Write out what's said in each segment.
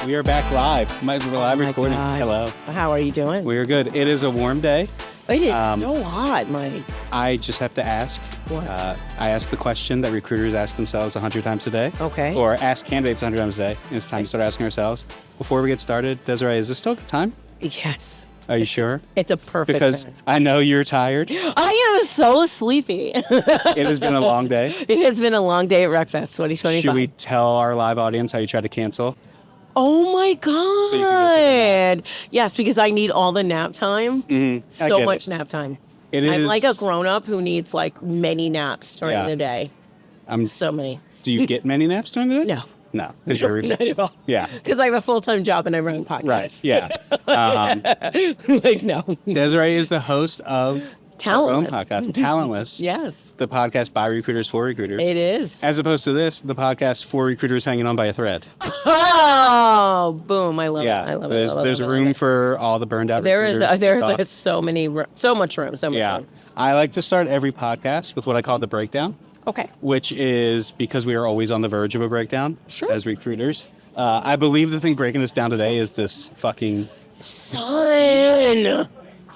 We are back live. We're live recording. God. Hello. How are you doing? We are good. It is a warm day. It is so hot, Mike. I just have to ask. What? I asked the question that recruiters ask themselves 100 times a day. Okay. Or ask candidates 100 times a day. And it's time to start asking ourselves. Before we get started, Desiree, is this still a good time? Yes. Are you sure? It's a perfect Because time. I know you're tired. I am so sleepy. It has been a long day. It has been a long day at RecFest 2025. Should we tell our live audience how you tried to cancel? Oh my God. So you can go take Yes, because I need all the nap time. I So get much it. nap time. It I'm is- like a grown-up who needs like many naps during the day. So many. Do you get many naps during the day? No. No. 'Cause you're, Not at all. Yeah. Because I have a full-time job and I run podcasts. Right. Yeah. Like, no. Desiree is the host of our own Talentless. podcast, Talentless. Yes, The podcast by recruiters for recruiters. it is. As opposed to this, the podcast for recruiters hanging on by a thread. Oh, boom. I love Yeah. it. I love there's it. I love there's it. I love room it. for all the burned out There is recruiters. to talk. so much room. Yeah. I like to start every podcast with what I call the breakdown, Okay. which is because we are always on the verge of a breakdown Sure. as recruiters. I believe the thing breaking us down today is this fucking... Sun.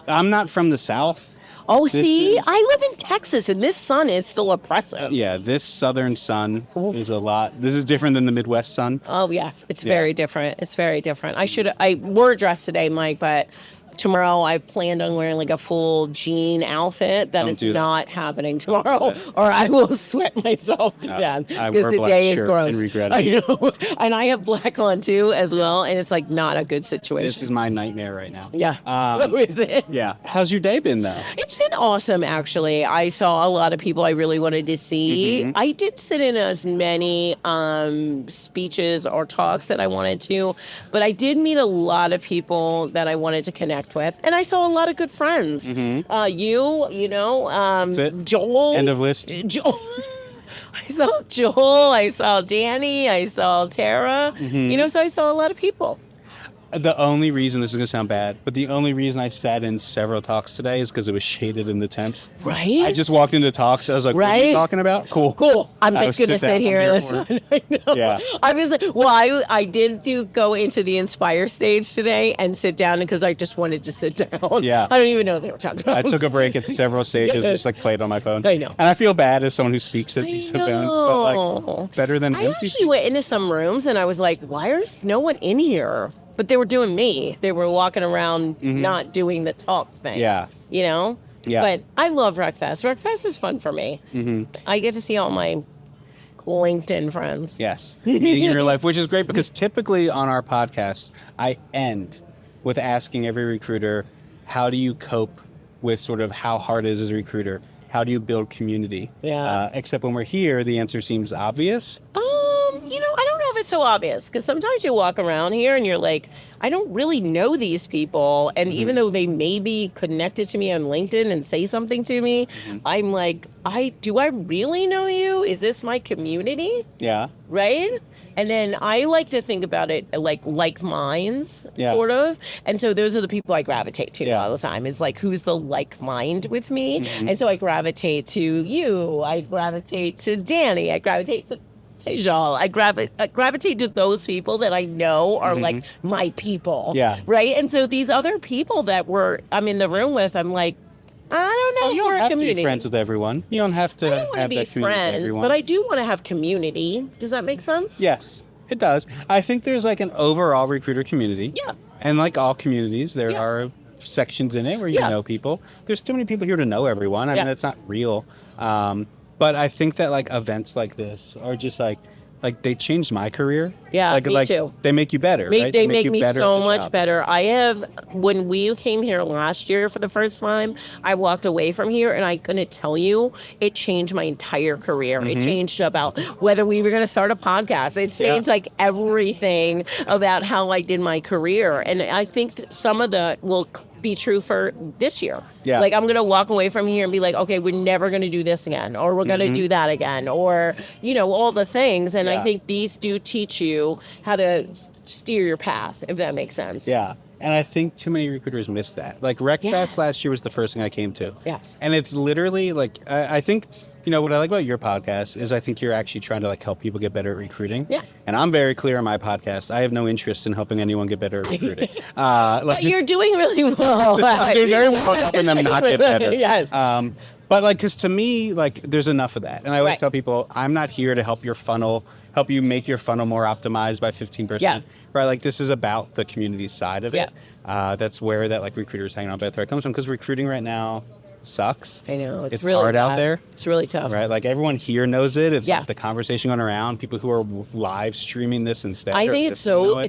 I'm not from the South. Oh, see, is- I live in Texas, and this sun is still oppressive. Yeah, this southern sun is a lot. This is different than the Midwest sun. Oh, yes. It's very different. It's very different. I wore a dress today, Mike, but tomorrow I planned on wearing like a full jean outfit. That Don't is do that. not happening tomorrow, or I will sweat myself to death I because wear the black day is shirt gross. and regret I it. know. And I have black on too as well, and it's like not a good situation. This is my nightmare right now. Yeah. Um, Is it? Yeah. How's your day been, though? It's been awesome, actually. I saw a lot of people I really wanted to see. I did sit in as many speeches or talks that I wanted to, but I did meet a lot of people that I wanted to connect with, and I saw a lot of good friends. That's it? Joel. End of list. Joel. I saw Joel. I saw Danny. I saw Tara. So I saw a lot of people. The only reason, this is going to sound bad, but the only reason I sat in several talks today is because it was shaded in the tent. Right? I just walked into talks. I was like, what are you Right? talking about? Cool. Cool. I'm I just was going to sit down. sit here I'm and here listen. I know. Yeah. I was like, well, I did go into the Inspire stage today and sit down because I just wanted to sit down. Yeah. I don't even know what they were talking about. I took a break at several stages, Yes. just like played on my phone. I know. And I feel bad as someone who speaks at I these know. events, but like better than I empty actually went into some rooms and I was like, why is no one in here? But they were doing me. They were walking around not doing the talk thing. Yeah. Yeah. But I love RecFest. RecFest is fun for me. I get to see all my LinkedIn friends. Yes. Meeting in real life, which is great because typically on our podcast, I end with asking every recruiter, how do you cope with sort of how hard it is as a recruiter? How do you build community? Yeah. Except when we're here, the answer seems obvious. I don't know if it's so obvious because sometimes you walk around here and you're like, I don't really know these people. And even though they may be connected to me on LinkedIn and say something to me, I'm like, do I really know you? Is this my community? Yeah. Right? And then I like to think about it like minds, Yeah. sort of. And so those are the people I gravitate to Yeah. all the time. It's like, who's the like mind with me? And so I gravitate to you. I gravitate to Danny. I gravitate to Tejal. I gravitate to those people that I know are like my people. Yeah. Right? And so these other people that I'm in the room with, I'm like, I don't know if You we're don't a have to community. be friends with everyone. You don't have to I don't want to have be that community with friends, everyone. but I do want to have community. Does that make sense? Yes, it does. I think there's like an overall recruiter community. Yeah. And like all communities, there Yeah. are sections in it where you Yeah. know people. There's too many people here to know everyone. I mean, Yeah. that's not real. But I think that like events like this are just like they changed my career. Yeah, like, me too. They make you better, right? They make you me better so at the much job. better. When we came here last year for the first time, I walked away from here and I couldn't tell you, it changed my entire career. It changed about whether we were going to start a podcast. It changed like everything about how I did my career. And I think that some of that will be true for this year. Yeah. Like I'm going to walk away from here and be like, okay, we're never going to do this again, or we're going to do that again, or, all the things. And I Yeah. think these do teach you how to steer your path, if that makes sense. Yeah. And I think too many recruiters miss that. Like RecFest last year was the first thing I came to. Yes. And it's literally like, I think, what I like about your podcast is I think you're actually trying to like help people get better at recruiting. Yeah. And I'm very clear on my podcast. I have no interest in helping anyone get better at recruiting. But you're doing really well. I'm doing very well helping them not get better. Yes. But like, because to me, like, there's enough of that. And I always tell people, I'm not here to help you make your funnel more optimized by 15%. Yeah. Right? Like, this is about the community side of it. That's where that like recruiters hanging on by a thread comes from, because recruiting right now sucks. I know. It's really hard out there. It's really tough. Right? Like, everyone here knows it. It's like the conversation going around, people who are live streaming this instead. I think it's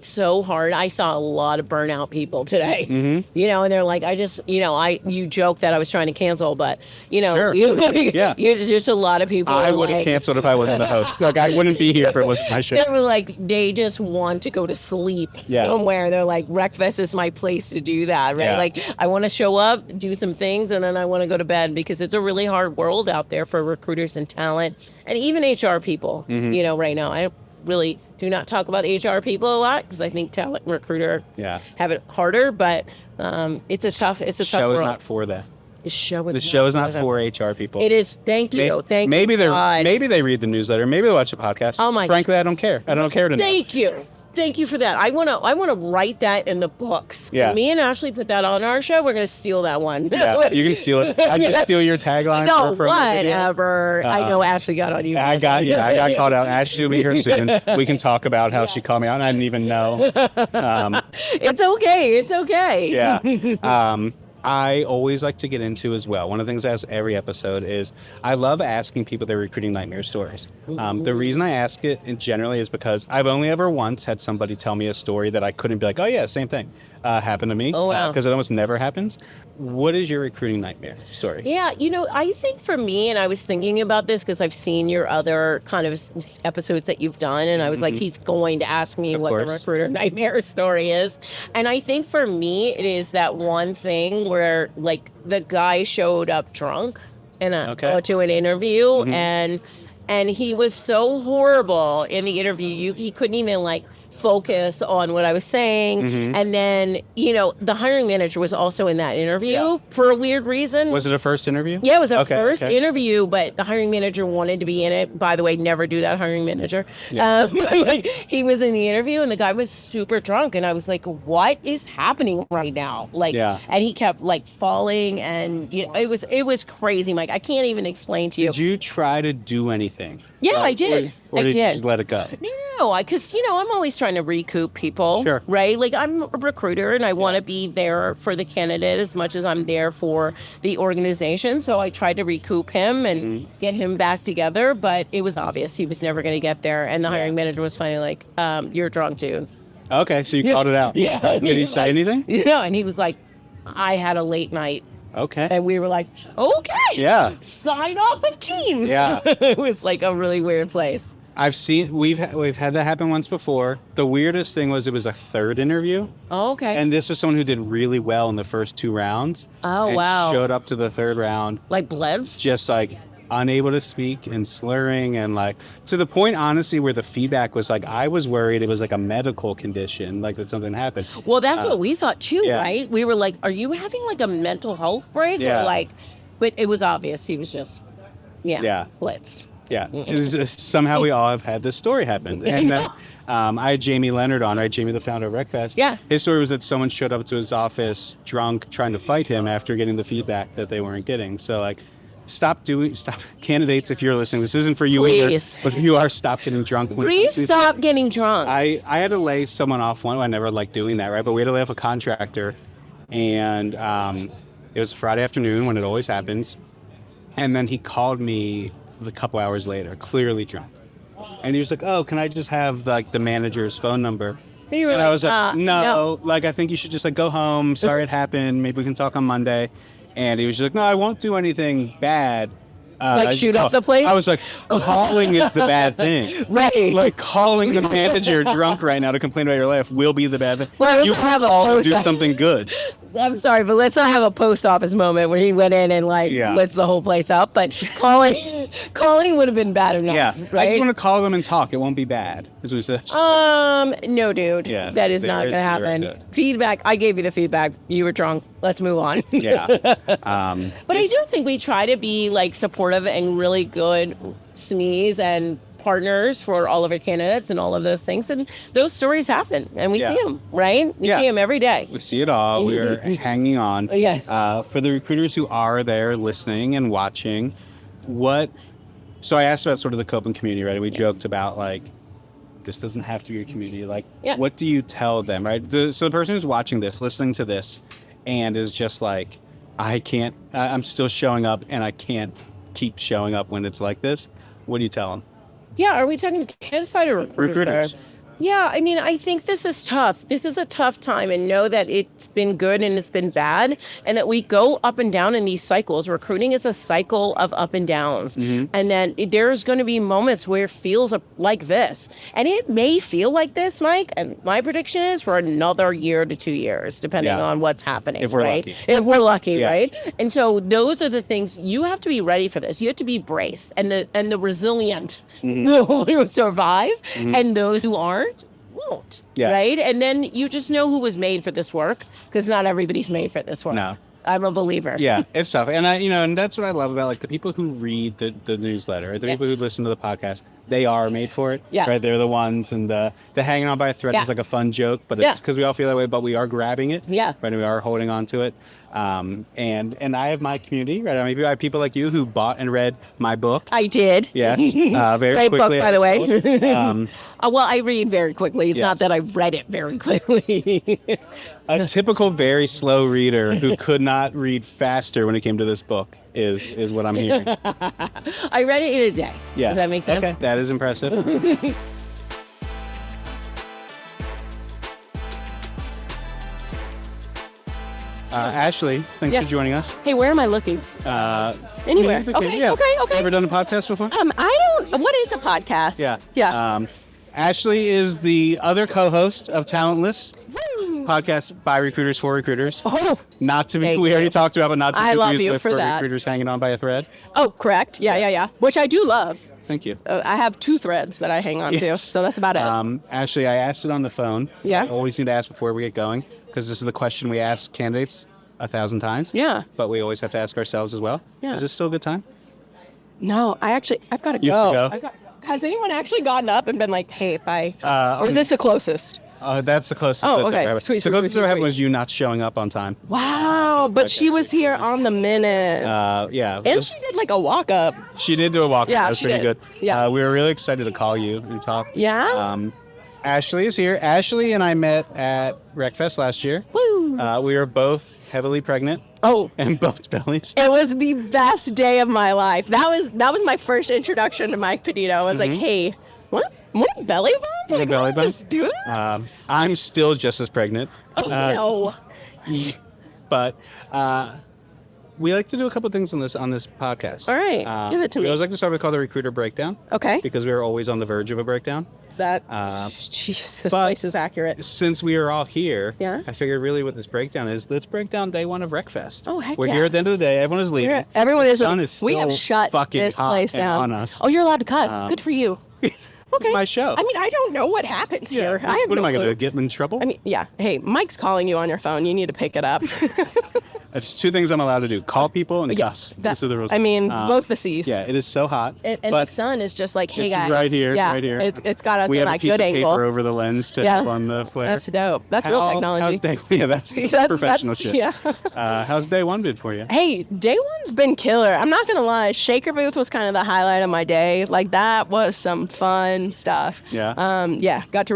so hard. I saw a lot of burnout people today. Mm-hmm. And they're like, you joke that I was trying to cancel, but Sure. there's just a lot of people. I would have canceled if I wasn't the host. Like, I wouldn't be here if it wasn't my show. They were like, they just want to go to sleep somewhere. They're like, RecFest is my place to do that, right? Yeah. Like, I want to show up, do some things, and then I want to go to bed, because it's a really hard world out there for recruiters and talent, and even HR people. Mm-hmm. Right now, I really do not talk about HR people a lot, because I think talent and recruiters have it harder. But it's a tough world. The show is not for that. The show is not for HR people. It is. Thank you. Maybe they read the newsletter. Maybe they watch a podcast. Oh my! Frankly, I don't care. I don't care to know. Thank you for that. I wanna write that in the books. Yeah. Me and Ashley put that on our show. We're gonna steal that one. Yeah, you can steal it. I just steal your tagline. No, whatever. I know Ashley got on you. I got called out. Ashley will be here soon. We can talk about how she called me out, and I didn't even know. It's okay. It's okay. Yeah. I always like to get into as well. One of the things I ask every episode is I love asking people their recruiting nightmare stories. The reason I ask it generally is because I've only ever once had somebody tell me a story that I couldn't be like, oh yeah, same thing happened to me. Oh wow. Because it almost never happens. What is your recruiting nightmare story? Yeah, I think for me, and I was thinking about this because I've seen your other kind of episodes that you've done, and I was like, he's going to ask me what the recruiter nightmare story is. And I think for me, it is that one thing where like the guy showed up drunk to an interview, and he was so horrible in the interview. He couldn't even like focus on what I was saying. And then, the hiring manager was also in that interview for a weird reason. Was it a first interview? Yeah, it was a first interview, but the hiring manager wanted to be in it. By the way, never do that, hiring manager. Yeah. He was in the interview, and the guy was super drunk, and I was like, what is happening right now? And he kept like falling, and it was crazy, Mike. I can't even explain to you. Did you try to do anything? Yeah, I did. Or did you just let it go? No, because I'm always trying to recoup people, right? Like, I'm a recruiter, and I want to be there for the candidate as much as I'm there for the organization. So I tried to recoup him and get him back together, but it was obvious he was never going to get there. And the hiring manager was finally like, "You're drunk, dude." Okay, so you called it out. Yeah. Did he say anything? And he was like, "I had a late night." Okay. And we were like, okay. Yeah. Sign off of Teams. Yeah. It was like a really weird place. We've had that happen once before. The weirdest thing was it was a third interview. Oh, okay. And this was someone who did really well in the first 2 rounds. Oh, and wow. Showed up to the third round. Like bleds? Just like unable to speak and slurring, and like to the point, honestly, where the feedback was like, I was worried it was like a medical condition, like that something happened. Well, that's what we thought too, right? We were like, are you having like a mental health break? Yeah. Or like, but it was obvious he was just, blitzed. Yeah. It was just, somehow we all have had this story happen. And I had Jamie Leonard on, right? Jamie, the founder of RecFest. Yeah. His story was that someone showed up to his office drunk, trying to fight him after getting the feedback that they weren't getting. So like, stop candidates, if you're listening, this isn't for you either, but if you are, stop getting drunk. Please stop getting drunk. I had to lay someone off one. I never liked doing that, right? But we had to lay off a contractor, and it was Friday afternoon when it always happens. And then he called me a couple hours later, clearly drunk. And he was like, oh, can I just have like the manager's phone number? And I was like, no, like, I think you should just like go home. Sorry it happened. Maybe we can talk on Monday. And he was just like, no, I won't do anything bad. Shoot up the place? I was like, calling is the bad thing. Right. Like, calling the manager drunk right now to complain about your life will be the bad thing. Well, you have to do something good. I'm sorry, but let's not have a post office moment where he went in and lets the whole place up. But calling would have been bad enough. Yeah, right? I just want to call them and talk. It won't be bad. No, dude. Yeah, that is not going to happen. Feedback. I gave you the feedback. You were drunk. Let's move on. Yeah. But I do think we try to be like supportive and really good SMEs and partners for all of our candidates and all of those things, and those stories happen, and we see them, right? We see them every day. We see it all. We're hanging on. Yes. For the recruiters who are there listening and watching, so I asked about sort of the coping community, right? We joked about like, this doesn't have to be your community. Like, what do you tell them, right? So the person who's watching this, listening to this, and is just like, I'm still showing up and I can't keep showing up when it's like this. What do you tell them? Yeah, are we talking candidate side or recruiters? Yeah, I mean, I think this is tough. This is a tough time, and know that it's been good and it's been bad, and that we go up and down in these cycles. Recruiting is a cycle of up and downs, and then there's going to be moments where it feels like this, and it may feel like this, Mike, and my prediction is for another year to 2 years, depending on what's happening, if we're right? lucky. If we're lucky, right? And so those are the things you have to be ready for this. You have to be braced, and the resilient will survive, and those who aren't won't, right? And then you just know who was made for this work, because not everybody's made for this work. No. I'm a believer. Yeah, it's tough. And and that's what I love about like the people who read the newsletter, or the people who listen to the podcast. They are made for it, right? They're the ones, and the hanging on by a thread is like a fun joke, but it's because we all feel that way, but we are grabbing it, right? And we are holding on to it. And I have my community, right? I mean, I have people like you who bought and read my book. I did. Yes. Very Great quickly. book, by the way. Well, I read very quickly. It's not that I read it very quickly. A typical very slow reader who could not read faster when it came to this book is what I'm hearing. I read it in a day. Yeah. Does that make sense? Okay, that is impressive. Ashley, thanks for joining us. Hey, where am I looking? Anywhere. Okay. Ever done a podcast before? I don't. What is a podcast? Yeah. Ashley is the other co-host of Talentless, podcast by recruiters for recruiters. Oh, not to be. We already talked about, but not to be confused with for that. recruiters hanging on by a thread. Oh, correct. Yeah. Which I do love. Thank you. I have 2 threads that I hang on to, so that's about it. Ashley, I asked it on the phone. Yeah. I always need to ask before we get going, because this is the question we ask candidates 1,000 times. Yeah. But we always have to ask ourselves as well. Yeah. Is this still a good time? No, I've got to You go. have to go? Has anyone actually gotten up and been like, hey, bye? Or is this the closest? That's the closest. Oh, that's okay. ever happened. Sweet, the closest sweet, ever happened sweet. was you not showing up on time. Wow, but she was here on the minute. Yeah. And she did like a walk-up. She did do a walk. Yeah, That was she pretty did. good. Yeah. We were really excited to call you and talk. Yeah? Ashley is here. Ashley and I met at RecFest last year. Woo! We were both heavily pregnant. Oh. And both bellies. It was the best day of my life. That was my first introduction to Mike Peditto. I was like, hey, what a belly bump? Like, belly bump? Just do that? I'm still just as pregnant. Oh, no. But we like to do a couple things on this podcast. All right, give it to me. We always like to start with called the recruiter breakdown. Okay. Because we are always on the verge of a breakdown. Jeez, this place is accurate. Since we are all here, Yeah. I figured really what this breakdown is, let's break down day one of RecFest. Oh, heck We're yeah. here at the end of the day. Everyone is leaving. Everyone The is. sun is We have still shut fucking this hot place and down. on us. Oh, you're allowed to cuss. Good for you. It's my show. I mean, I don't know what happens here. I have What am no I going to clue. do? Get in trouble? I mean, yeah. Hey, Mike's calling you on your phone. You need to pick it up. There's 2 things I'm allowed to do: call people and cuss. Those are the rules. I mean, both the C's. Yeah, it is so hot. And the but sun is just like, hey it's guys. right here, Yeah, right here. It's got us we in have a a piece good of angle. paper over the lens to help on the flare. That's dope. That's real technology. How's day? Yeah, that's professional shit. Yeah. How's day one been for you? Hey, day one's been killer. I'm not gonna lie. Shaker booth was kind of the highlight of my day. Like that was some fun stuff. Yeah. Yeah. Got to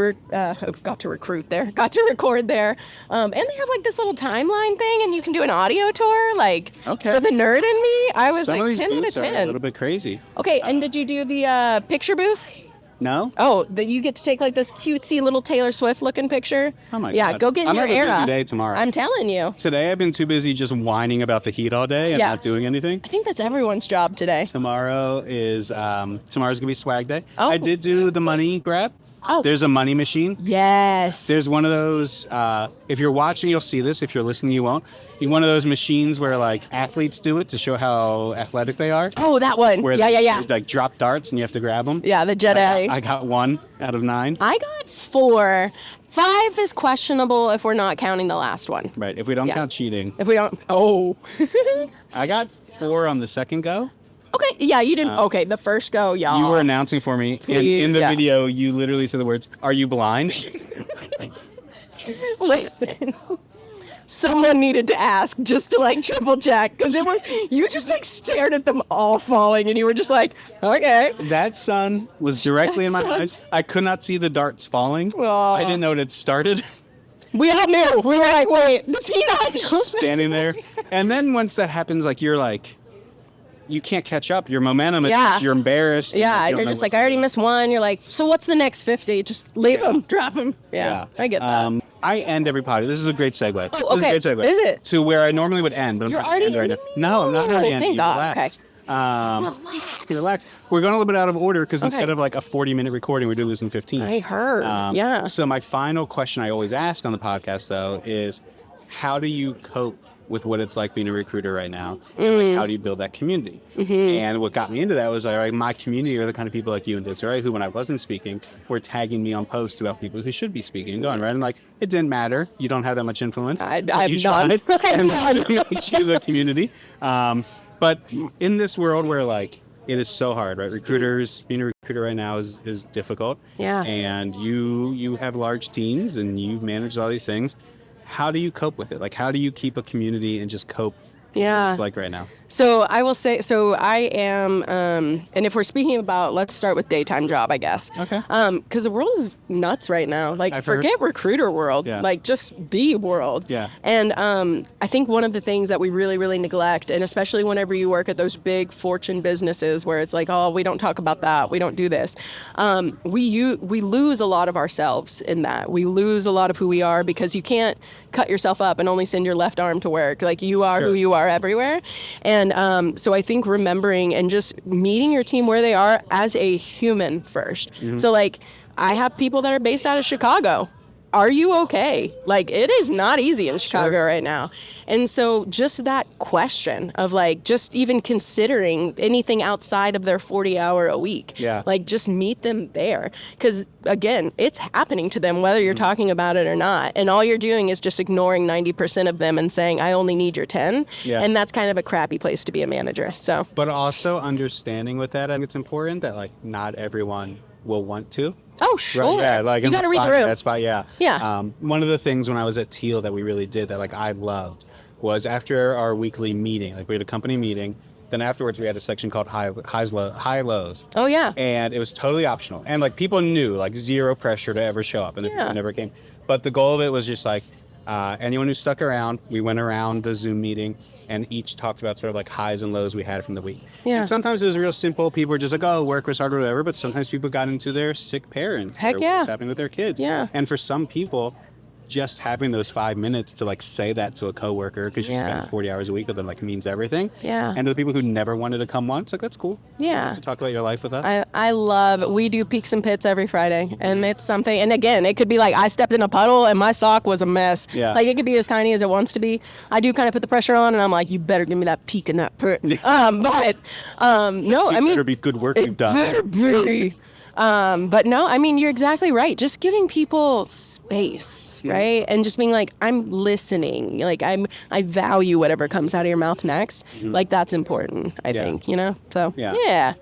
recruit there. Got to record there. And they have like this little timeline thing, and you can do an audio tour. Like for the nerd in me, I was Some of like these 10 out of booths are 10. a little bit crazy. Okay, and did you do the picture booth? No? Oh, that you get to take like this cutesy little Taylor Swift looking picture. Oh my yeah, God. go get in I'm your gonna have a era. busy day tomorrow. I'm telling you. Today I've been too busy just whining about the heat all day and not doing anything. I think that's everyone's job today. Tomorrow's gonna be swag day. Oh. I did do the money grab. Oh. There's a money machine. Yes. There's one of those, if you're watching, you'll see this. If you're listening, you won't. One of those machines where, like, athletes do it to show how athletic they are. Oh, that one. Where Yeah. they, like, drop darts and you have to grab them. Yeah, the Jedi. I got 1 out of 9. I got 4. 5 is questionable if we're not counting the last one. Right, if we don't count cheating. If we don't, I got 4 on the second go. Okay, yeah, you didn't. Okay, the first go, y'all. You were announcing for me. In the video, you literally said the words, "Are you blind?" Listen, someone needed to ask just to like triple check because it was you just like stared at them all falling and you were just like, okay. That sun was directly in my eyes. I could not see the darts falling. Aw. I didn't know it had started. We all knew. We were like, wait, does he not know? Standing there, and then once that happens, like you're like. You can't catch up. Your momentum, you're embarrassed. Yeah, you're just like, I already missed 1. You're like, so what's the next 50? Just leave them, drop them. Yeah, I get that. I end every podcast. This is a great segue. Oh, okay. This is a great segue. Is it? To where I normally would end. But You're I'm not already end right now. No, I'm not already ending. Thank God. Relax. Okay. Relax. We're going a little bit out of order because instead of like a 40-minute recording, we're doing this in 15. I heard. Yeah. So my final question I always ask on the podcast, though, is how do you cope with what it's like being a recruiter right now? And like, how do you build that community? And what got me into that was like my community are the kind of people like you and Desiree who, when I wasn't speaking, were tagging me on posts about people who should be speaking and going, right? And like, it didn't matter. You don't have that much influence. I've you done. tried, and it makes you the community. But in this world where like, it is so hard, right? Being a recruiter right now is difficult. Yeah. And you have large teams and you've managed all these things. How do you cope with it? Like, how do you keep a community and just cope with what it's like right now? So I will say, I am, and if we're speaking about, let's start with daytime job, I guess. Okay. Because the world is nuts right now. Like, I've forget heard. recruiter world. Yeah. Like, just the world. Yeah. And I think one of the things that we really, really neglect, and especially whenever you work at those big fortune businesses where it's like, oh, we don't talk about that, we don't do this. We lose a lot of ourselves in that. We lose a lot of who we are because you can't cut yourself up and only send your left arm to work. Like, you are who you are everywhere. And so I think remembering and just meeting your team where they are as a human first. So like, I have people that are based out of Chicago. Are you okay? Like, it is not easy in Chicago right now. And so just that question of like, just even considering anything outside of their 40-hour a week. Yeah. Like, just meet them there. Because again, it's happening to them whether you're talking about it or not. And all you're doing is just ignoring 90% of them and saying, I only need your 10. Yeah. And that's kind of a crappy place to be a manager. So. But also understanding with that, I think it's important that like not everyone will want to. Oh, sure. Right, yeah, like you got to read the room. That's why, yeah. Yeah. One of the things when I was at Teal that we really did that like I loved was after our weekly meeting, like we had a company meeting, then afterwards we had a section called high lows. Oh, yeah. And it was totally optional. And like people knew like zero pressure to ever show up and it never came. But the goal of it was just like anyone who stuck around, we went around the Zoom meeting and each talked about sort of like highs and lows we had from the week. Yeah. And sometimes it was real simple. People were just like, oh, work was hard or whatever. But sometimes people got into their sick parents. Heck or yeah. what's happening with their kids. Yeah. And for some people, just having those 5 minutes to like say that to a coworker because you spend 40 hours a week with them like means everything. Yeah. And to the people who never wanted to come once, like that's cool. Yeah. To talk about your life with us. I love, we do peaks and pits every Friday, and it's something, and again, it could be like I stepped in a puddle and my sock was a mess. Yeah. Like, it could be as tiny as it wants to be. I do kind of put the pressure on, and I'm like, you better give me that peak and that pit. No, I mean, better be good work you've done. better be. But no, I mean, you're exactly right. Just giving people space, right? And just being like, I'm listening. Like, I value whatever comes out of your mouth next. Like, that's important, I think, you know? So, yeah.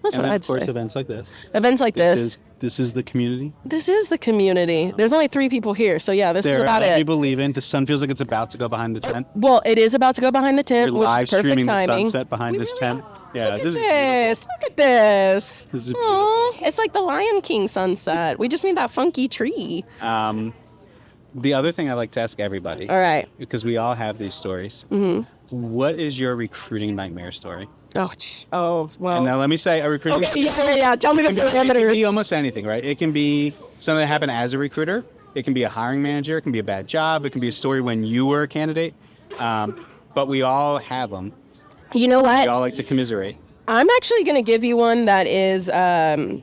That's And what then, I'd of course, say. events like this. Events like this. This is the community. This is the community. There's only 3 people here, so yeah, this is about There are it. people leaving. The sun feels like it's about to go behind the tent. Well, it is about to go behind the tent, We're which live is perfect streaming the timing. sunset behind this tent. Yeah, Look this at is this. Look at this. This is Aw, it's like the Lion King sunset. We just need that funky tree. The other thing I like to ask everybody, All right. because we all have these stories. What is your recruiting nightmare story? Oh, well. And now let me say a recruiting. Okay, yeah. Tell me the It can parameters. be almost anything, right? It can be something that happened as a recruiter. It can be a hiring manager. It can be a bad job. It can be a story when you were a candidate. But we all have them. You know what? We all like to commiserate. I'm actually going to give you one that is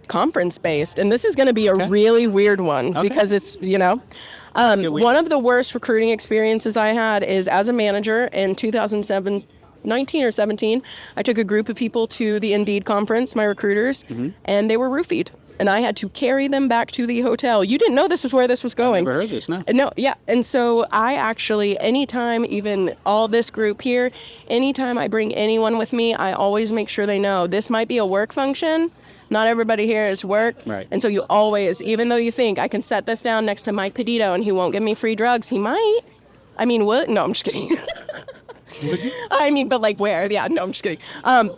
conference based, and this is going to be a really weird one because it's, one of the worst recruiting experiences I had is as a manager in 2019 or 17. I took a group of people to the Indeed conference, my recruiters, and they were roofied. And I had to carry them back to the hotel. You didn't know this is where this was going. I've never heard this, no. No, yeah. And so I actually, anytime, even all this group here, anytime I bring anyone with me, I always make sure they know this might be a work function. Not everybody here is work. Right. And so you always, even though you think I can set this down next to Mike Peditto and he won't give me free drugs, he might. I mean, what? No, I'm just kidding. I mean, but like where? Yeah, no, I'm just kidding. And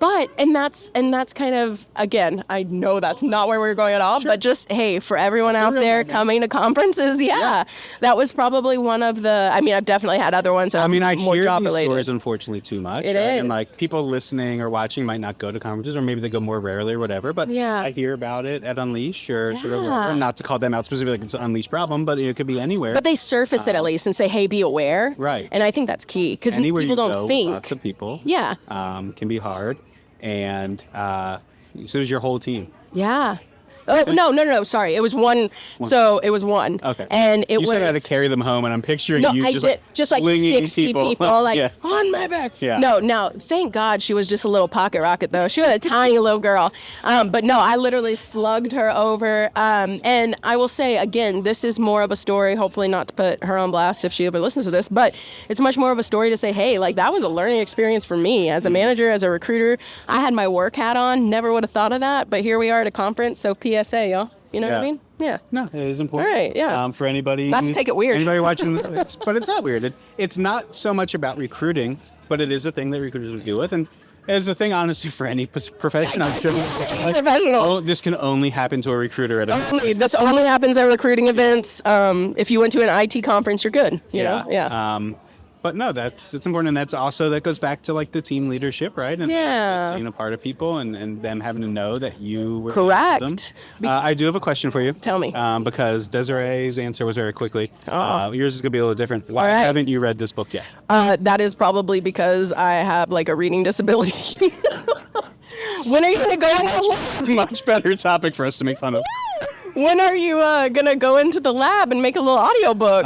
that's kind of, again, I know that's not where we're going at all, but just, hey, for everyone out there coming to conferences, that was probably one of the, I mean, I've definitely had other ones that I are more hear job these related. stories, unfortunately, too much. It right? is. And like people listening or watching might not go to conferences, or maybe they go more rarely or whatever, but I hear about it at Unleash or sort of whatever. Not to call them out specifically like it's an Unleash problem, but it could be anywhere. But they surface it at least and say, hey, be aware. Right. And I think that's key because Anywhere people you don't go, think. lots of people. Yeah. Can be hard. And so it was your whole team. Yeah. No. Sorry, it was one. So it was one. Okay. And You said I had to carry them home, and I'm picturing you just like slinging 60 people yeah. on my back. Yeah. No. Thank God she was just a little pocket rocket though. She was a tiny little girl. But no, I literally slugged her over. And I will say again, this is more of a story. Hopefully not to put her on blast if she ever listens to this, but it's much more of a story to say, hey, like that was a learning experience for me as a manager, as a recruiter. I had my work hat on. Never would have thought of that, but here we are at a conference. So PSA, y'all. You know what I mean? Yeah. No, it is important. All right, yeah. For anybody... Not to take it weird. Anybody watching this, but it's not weird. It's not so much about recruiting, but it is a thing that recruiters would deal with. And it's a thing, honestly, for any profession. Professional. This can only happen to a recruiter at a... This only happens at recruiting events. If you went to an IT conference, you're good. You know? Yeah. But no, it's important, and that goes back to like the team leadership, right? And just being a part of people and them having to know that you were correct. I do have a question for you. Tell me. Because Desiree's answer was very quickly. Yours is gonna be a little different. Why haven't you read this book yet? That is probably because I have like a reading disability. When are you gonna go? Much better topic for us to make fun of. When are you gonna go into the lab and make a little audiobook?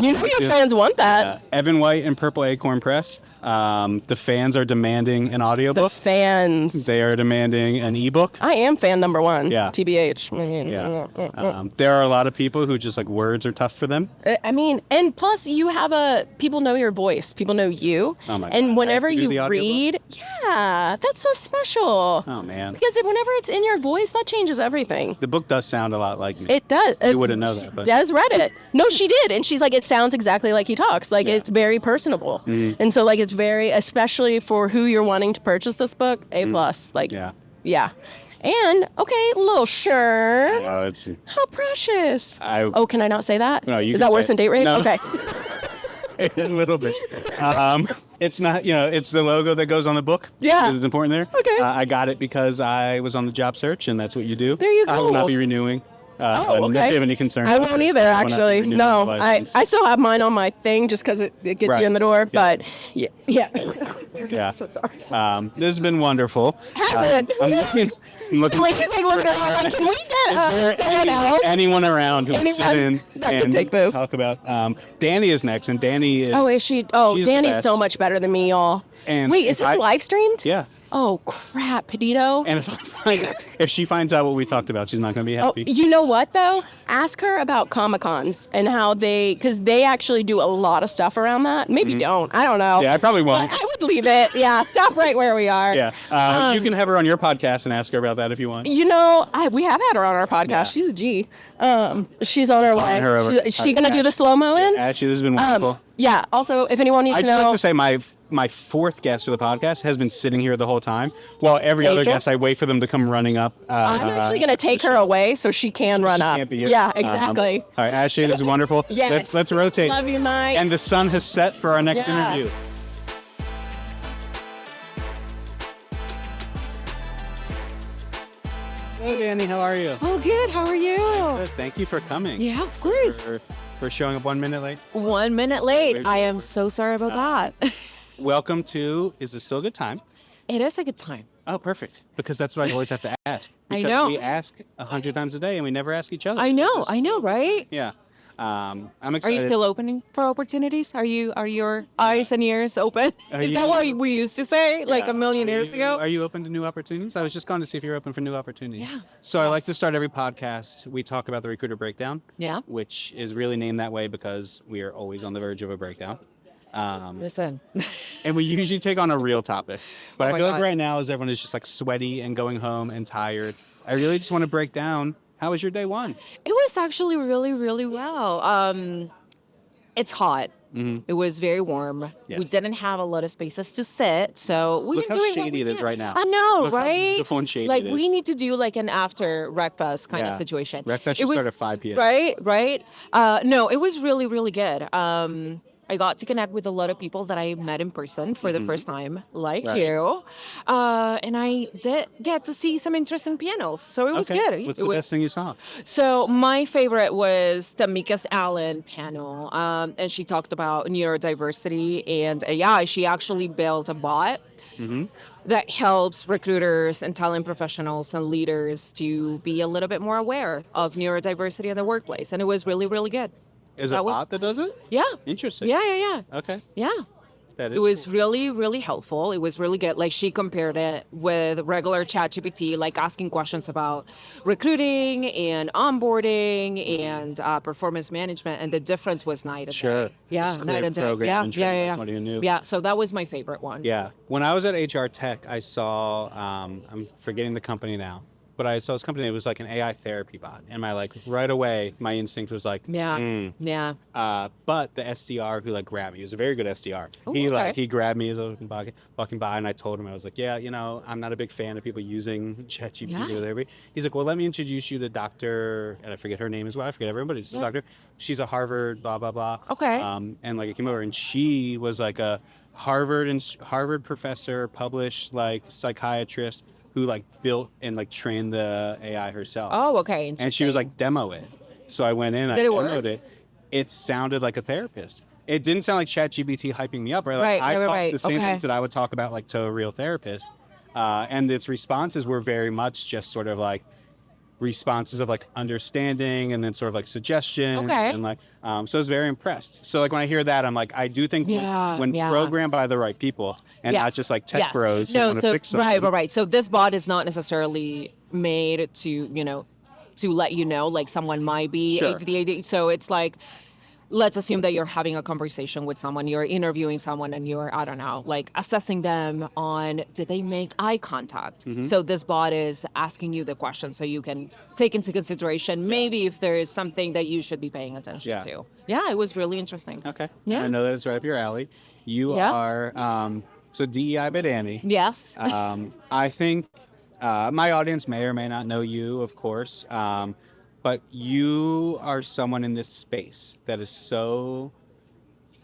You know your fans want that. Evan White and Purple Acorn Press. The fans are demanding an audiobook. The fans. They are demanding an ebook. I am fan number one. Yeah. TBH. I mean, there are a lot of people who just like words are tough for them. I mean, and plus you have people know your voice. People know you. Oh my God. And whenever you read, that's so special. Oh man. Because whenever it's in your voice, that changes everything. The book does sound a lot like me. It does. You wouldn't know that, but Des read it. No, she did, and she's like, it sounds exactly like he talks. Like it's very personable, and so like it's very, especially for who you're wanting to purchase this book, A+. Like, yeah. And okay, little shirt. Oh, it's how precious. Oh, can I not say that? No, you is can that worse say than date rape? No. Okay. A little bit. It's not, it's the logo that goes on the book. Yeah. It's important there. Okay. I got it because I was on the job search, and that's what you do. There you go. I will not be renewing. Okay. Don't have any concerns. I won't either, actually. No, I still have mine on my thing just because it gets you in the door. But yeah. Yeah. So sorry. This has been wonderful. Has it? I'm looking Like, can we get someone else? Anyone around who will sit in and take this. talk about. Danny is next, and Danny is. Oh, is she? Oh, she's Danny's so much better than me, y'all. And wait, is this live streamed? Yeah. Oh crap, Peditto. And if she finds out what we talked about, she's not going to be happy. Oh, you know what though? Ask her about Comic-Cons and how because they actually do a lot of stuff around that. Maybe don't. I don't know. Yeah, I probably won't. I would leave it. Yeah, stop right where we are. Yeah. You can have her on your podcast and ask her about that if you want. You know, we have had her on our podcast. Yeah. She's a G. She's on her way. Her over. Is she going to do the slow-mo in? Actually, this has been wonderful. Yeah. Also, if anyone needs to know. I'd just like to say my fourth guest for the podcast has been sitting here the whole time, while every other guest I wait for them to come running up. I'm actually going to take her away so she can run up. Can't be here. Yeah, exactly. All right, Ashley, this is wonderful. Yes. Let's rotate. Love you, Mike. And the sun has set for our next interview. Hello, Danny. How are you? Oh, good. How are you? Good. Thank you for coming. Yeah, of course. For showing up 1 minute late. 1 minute late. I am so sorry about that. Welcome to Is This Still a Good Time? It is a good time. Oh, perfect. Because that's what I always have to ask. I Because know. we ask 100 times a day and we never ask each other. I know, It's- right? Yeah. I'm Are excited. you still opening for opportunities? Are your eyes and ears open? Is that you- what we used to say like Yeah. a million years ago? Are you open to new opportunities? I was just going to see if you're open for new opportunities. Yeah. So I like to start every podcast. We talk about the recruiter breakdown. Yeah. Which is really named that way because we are always on the verge of a breakdown. Listen. And we usually take on a real topic. But Oh I my feel like God. right now, as everyone is just like sweaty and going home and tired, I really just want to break down. How was your day one? It was actually really, really well. It's hot. It was very warm. We Yes. didn't have a lot of spaces to sit, so we've Look been how doing what shady we it is can. right now. I know, Look how right? beautiful and shady like it we is. need to do like an after RecFest kind of Yeah. situation. RecFest It should was- start at 5 p.m. Right. No, it was really, really good. I got to connect with a lot of people that I met in person for the first time, like Right. you. And I did get to see some interesting pianos, so it was Okay. good. What's It the was, best thing you saw? so my favorite was Tamika's Allen panel, and she talked about neurodiversity and AI. She actually built a bot that helps recruiters and talent professionals and leaders to be a little bit more aware of neurodiversity in the workplace, and it was really, really good. Is it a That was- bot that does it? Yeah. Interesting. Yeah. Okay. Yeah. That is It was cool. really, really helpful. It was really good. Like she compared it with regular ChatGPT, like asking questions about recruiting and onboarding and performance management, and the difference was night and Sure. day. Yeah, It's clear night and day. program Yeah, and training. yeah. That's what you knew. Yeah, so that was my favorite one. Yeah. When I was at HR Tech, I saw, I'm forgetting the company now, but I saw this company that was like an AI therapy bot. And right away, my instinct was like, Yeah. but the SDR who grabbed me, he was a very good SDR. Ooh, He okay. he grabbed me as I was walking by, and I told him, I was like, yeah, I'm not a big fan of people using ChatGPT Yeah. or whatever. He's like, well, let me introduce you to Dr. and I forget her name as well. I forget everyone, but it's a doctor. She's a Harvard blah blah blah. Okay. And I came over, and she was like a Harvard professor, published psychiatrist who built and trained the AI herself. Oh, okay. And she was like, demo it. So I went in, I Did it demoed work? it. It sounded like a therapist. It didn't sound like ChatGPT hyping me up, right? Right, I talked right. the same Okay. things that I would talk about to a real therapist. And its responses were very much just sort of responses of understanding and then sort of suggestions. Okay. And so I was very impressed. So when I hear that, I'm like, I do think when Yeah. programmed by the right people and not Yes. just tech Yes. bros who No, want to so fix something. right. So this bot is not necessarily made to to let you know someone might be Sure. ADD. So it's let's assume that you're having a conversation with someone, you're interviewing someone, and you're, I don't know, assessing them on did they make eye contact. Mm-hmm. So this bot is asking you the question so you can take into consideration maybe if there is something that you should be paying attention Yeah. to. Yeah, it was really interesting. Okay. Yeah. I know that it's right up your alley. You Yeah. are, so DEI by Danny. Yes. I think my audience may or may not know you, of course, but you are someone in this space that is so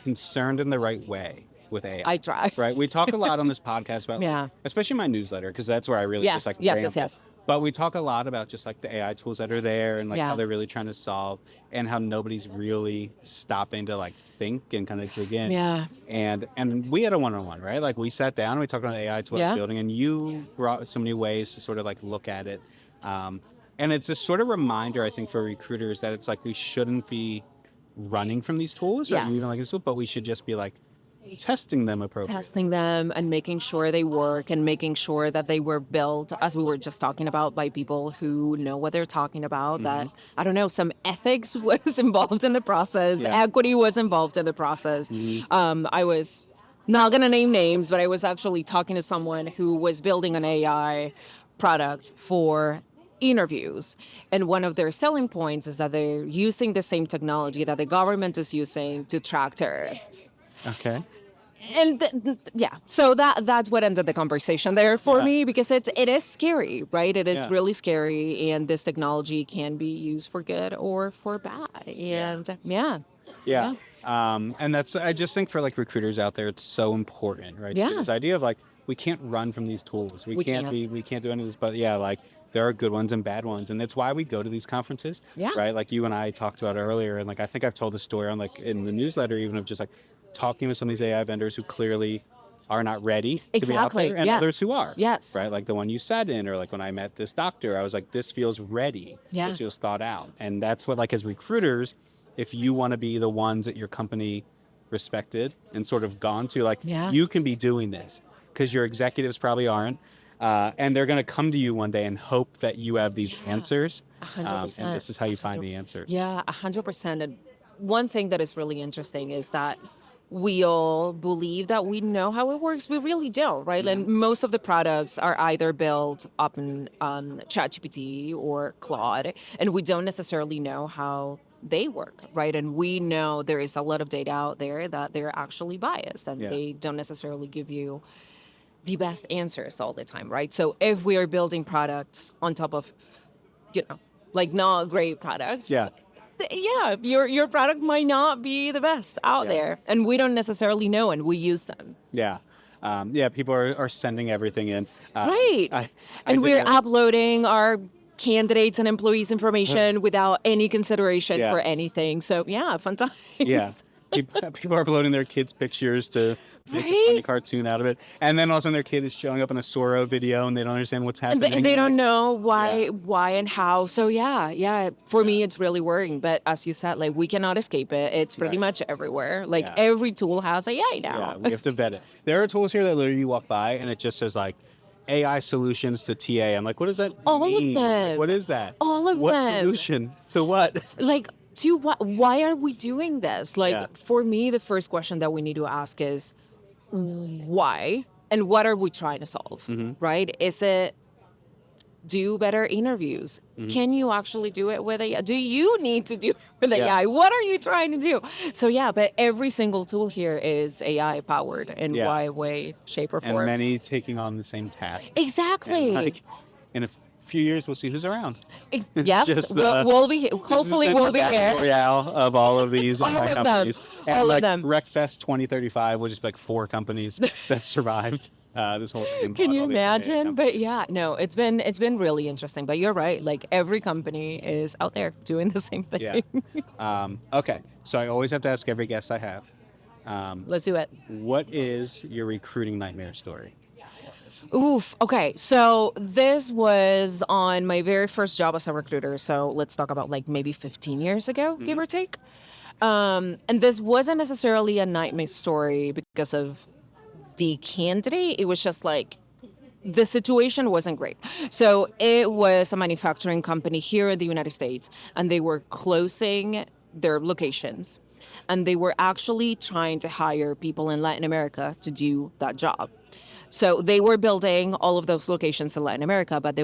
concerned in the right way with AI. I try. Right? We talk a lot on this podcast about, Yeah. especially my newsletter, because that's where I really Yes, just yes, ramble. yes. But we talk a lot about just the AI tools that are there and Yeah. how they're really trying to solve and how nobody's really stopping to think and kind of dig in. Yeah. And we had a one-on-one, right? We sat down and we talked about AI tool Yeah. building, and you brought so many ways to sort of look at it. And it's a sort of reminder, I think, for recruiters that it's we shouldn't be running from these tools or Yes. even this tool, but we should just be testing them appropriately. Testing them and making sure they work and making sure that they were built, as we were just talking about, by people who know what they're talking about, that, I don't know, some ethics was involved in the process, Yeah. equity was involved in the process. I was not going to name names, but I was actually talking to someone who was building an AI product for interviews. And one of their selling points is that they're using the same technology that the government is using to track terrorists. Okay. And so that's what ended the conversation there for me, because it is scary, right? It is Yeah. really scary, and this technology can be used for good or for bad. And Yeah. And I just think for recruiters out there, it's so important, right? Yeah. This idea of we can't run from these tools. We can't do any of this, but there are good ones and bad ones. And it's why we go to these conferences, Yeah. right? You and I talked about earlier. And I think I've told the story on in the newsletter, even of just talking with some of these AI vendors who clearly are not ready to be out Exactly, there, and yes. others who are. Yes. Right? Like the one you sat in, or like when I met this doctor, I was like, this feels ready. Yeah. This feels thought out. And that's what, like, as recruiters, if you want to be the ones that your company respected and sort of gone to, like, Yeah. you can be doing this because your executives probably aren't. And they're going to come to you one day and hope that you have these answers. 100%. And this is how you find the answers. Yeah, 100%. And one thing that is really interesting is that we all believe that we know how it works. We really don't, right? And most of the products are either built up in ChatGPT or Claude, and we don't necessarily know how they work, right? And we know there is a lot of data out there that they're actually biased, and they don't necessarily give you the best answers all the time, right? So if we are building products on top of, like not great products, your product might not be the best out there, and we don't necessarily know, and we use them. Yeah. People are sending everything in. Right. And we're uploading our candidates and employees' information without any consideration for anything. So, fun times. Yeah. People are uploading their kids' pictures to make a funny cartoon out of it. And then all of a sudden their kid is showing up in a Soro video and they don't understand what's happening. And they don't know why and how. So for me it's really worrying. But as you said, like, we cannot escape it. It's pretty much everywhere. Like every tool has AI now. Yeah, we have to vet it. There are tools here that literally you walk by and it just says like AI solutions to TA. I'm like, what does that mean? All of them. What is that? All of what them. What solution to what? Like, to what? Why are we doing this? Like, for me, the first question that we need to ask is why, and what are we trying to solve? Right? Is it do better interviews? Can you actually do it with AI? Do you need to do it with AI? What are you trying to do? So but every single tool here is AI powered in one way, shape, or form. And many taking on the same task. Exactly. And like, in a few years, we'll see who's around. Yes, we'll be. Hopefully, we'll be here. Royale of all of these companies. And all like of them. RecFest 2035 will just be like 4 companies that survived this whole thing. Can you imagine? But it's been really interesting. But you're right. Like, every company is out there doing the same thing. Yeah. Okay. So I always have to ask every guest I have. Let's do it. What is your recruiting nightmare story? Oof. Okay. So this was on my very first job as a recruiter. So let's talk about like maybe 15 years ago, give or take. And this wasn't necessarily a nightmare story because of the candidate. It was just like the situation wasn't great. So it was a manufacturing company here in the United States, and they were closing their locations, and they were actually trying to hire people in Latin America to do that job. So they were building all of those locations in Latin America, but